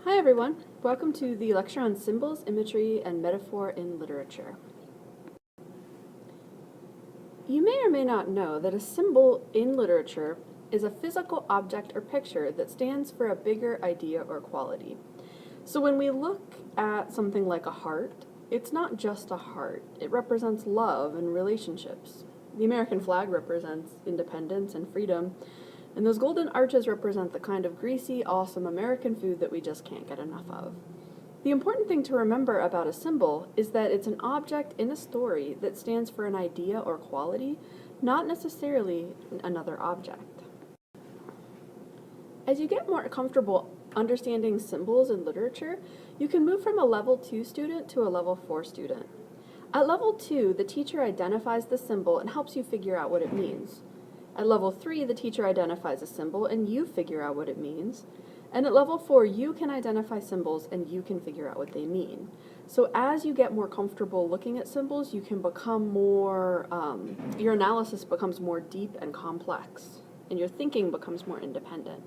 Hi everyone, welcome to the lecture on symbols, imagery, and metaphor in literature. You may or may not know that a symbol in literature is a physical object or picture that stands for a bigger idea or quality. So when we look at something like a heart, it's not just a heart. It represents love and relationships. The American flag represents independence and freedom, and those golden arches represent the kind of greasy, awesome American food that we just can't get enough of. The important thing to remember about a symbol is that it's an object in a story that stands for an idea or quality, not necessarily another object. As you get more comfortable understanding symbols in literature, you can move from a level 2 student to a level 4 student. At level 2, the teacher identifies the symbol and helps you figure out what it means. At level 3, the teacher identifies a symbol and you figure out what it means. And at level 4, you can identify symbols and you can figure out what they mean. So as you get more comfortable looking at symbols, you can become more, your analysis becomes more deep and complex, and your thinking becomes more independent.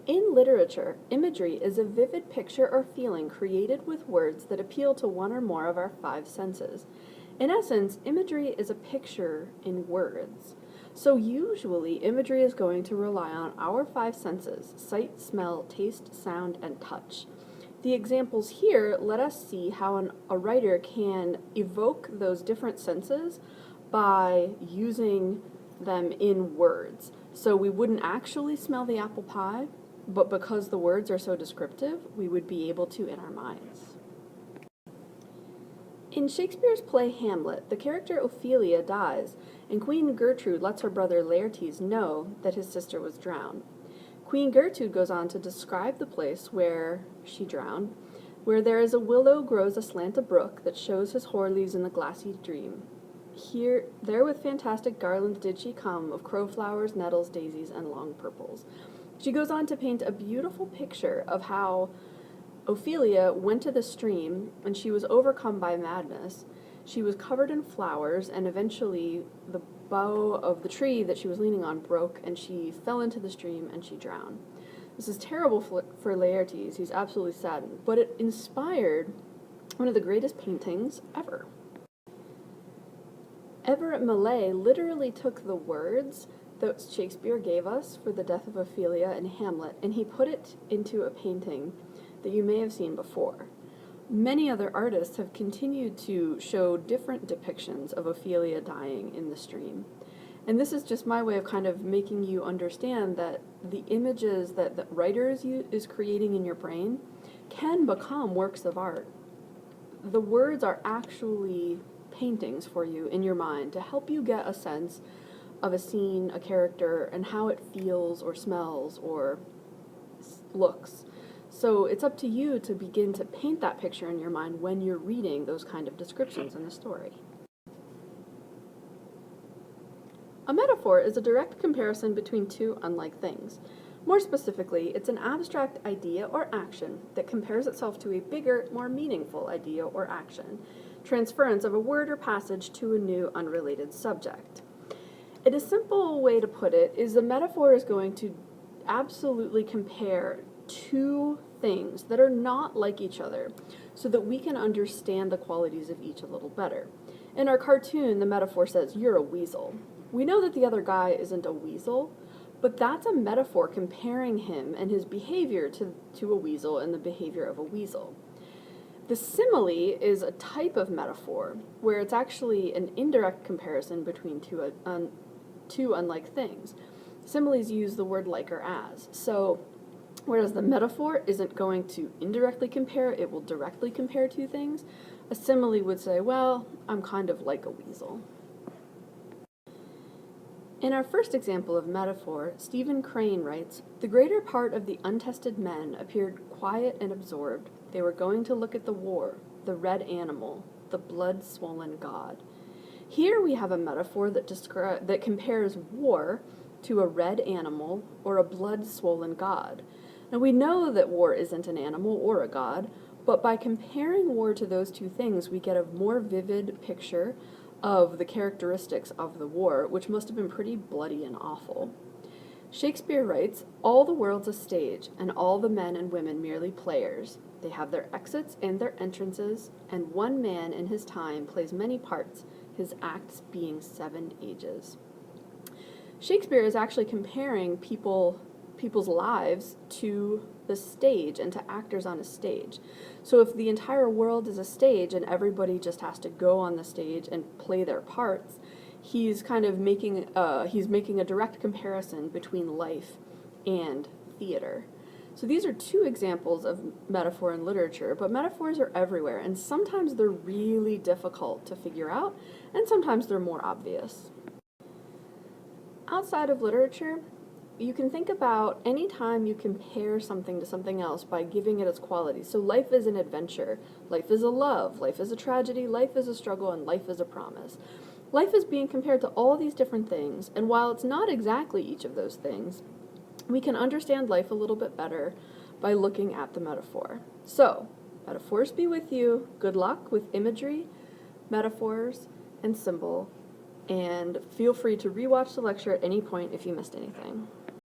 In literature, imagery is a vivid picture or feeling created with words that appeal to one or more of our 5 senses. In essence, imagery is a picture in words. So usually, imagery is going to rely on our 5 senses: sight, smell, taste, sound, and touch. The examples here let us see how a writer can evoke those different senses by using them in words. So we wouldn't actually smell the apple pie, but because the words are so descriptive, we would be able to in our minds. In Shakespeare's play Hamlet, the character Ophelia dies, and Queen Gertrude lets her brother Laertes know that his sister was drowned. Queen Gertrude goes on to describe the place where she drowned, where there is a willow grows aslant a brook that shows his hoar leaves in the glassy stream. There with fantastic garlands did she come, of crowflowers, nettles, daisies, and long purples. She goes on to paint a beautiful picture of how Ophelia went to the stream and she was overcome by madness. She was covered in flowers, and eventually the bough of the tree that she was leaning on broke and she fell into the stream and she drowned. This is terrible for Laertes. He's absolutely saddened, but it inspired one of the greatest paintings ever. Everett Millais literally took the words that Shakespeare gave us for the death of Ophelia in Hamlet, and he put it into a painting that you may have seen before. Many other artists have continued to show different depictions of Ophelia dying in the stream. And this is just my way of kind of making you understand that the images that the writer is creating in your brain can become works of art. The words are actually paintings for you in your mind to help you get a sense of a scene, a character, and how it feels or smells or looks. So it's up to you to begin to paint that picture in your mind when you're reading those kind of descriptions in a story. A metaphor is a direct comparison between two unlike things. More specifically, it's an abstract idea or action that compares itself to a bigger, more meaningful idea or action, transference of a word or passage to a new, unrelated subject. And a simple way to put it is a metaphor is going to absolutely compare two things that are not like each other so that we can understand the qualities of each a little better. In our cartoon, the metaphor says, "You're a weasel." We know that the other guy isn't a weasel, but that's a metaphor comparing him and his behavior to a weasel and the behavior of a weasel. The simile is a type of metaphor where it's actually an indirect comparison between two unlike things. Similes use the word like or as. So whereas the metaphor isn't going to indirectly compare, it will directly compare two things, a simile would say, well, I'm kind of like a weasel. In our first example of metaphor, Stephen Crane writes, "The greater part of the untested men appeared quiet and absorbed. They were going to look at the war, the red animal, the blood-swollen god." Here we have a metaphor that compares war to a red animal or a blood-swollen god. Now we know that war isn't an animal or a god, but by comparing war to those two things, we get a more vivid picture of the characteristics of the war, which must have been pretty bloody and awful. Shakespeare writes, "All the world's a stage, and all the men and women merely players. They have their exits and their entrances, and one man in his time plays many parts, his acts being 7 ages." Shakespeare is actually comparing people's lives to the stage and to actors on a stage. So if the entire world is a stage and everybody just has to go on the stage and play their parts, he's kind of making a direct comparison between life and theater. So these are 2 examples of metaphor in literature, but metaphors are everywhere, and sometimes they're really difficult to figure out, and sometimes they're more obvious. Outside of literature, you can think about any time you compare something to something else by giving it its qualities. So life is an adventure, life is a love, life is a tragedy, life is a struggle, and life is a promise. Life is being compared to all these different things, and while it's not exactly each of those things, we can understand life a little bit better by looking at the metaphor. So, metaphors be with you. Good luck with imagery, metaphors, and symbol, and feel free to rewatch the lecture at any point if you missed anything.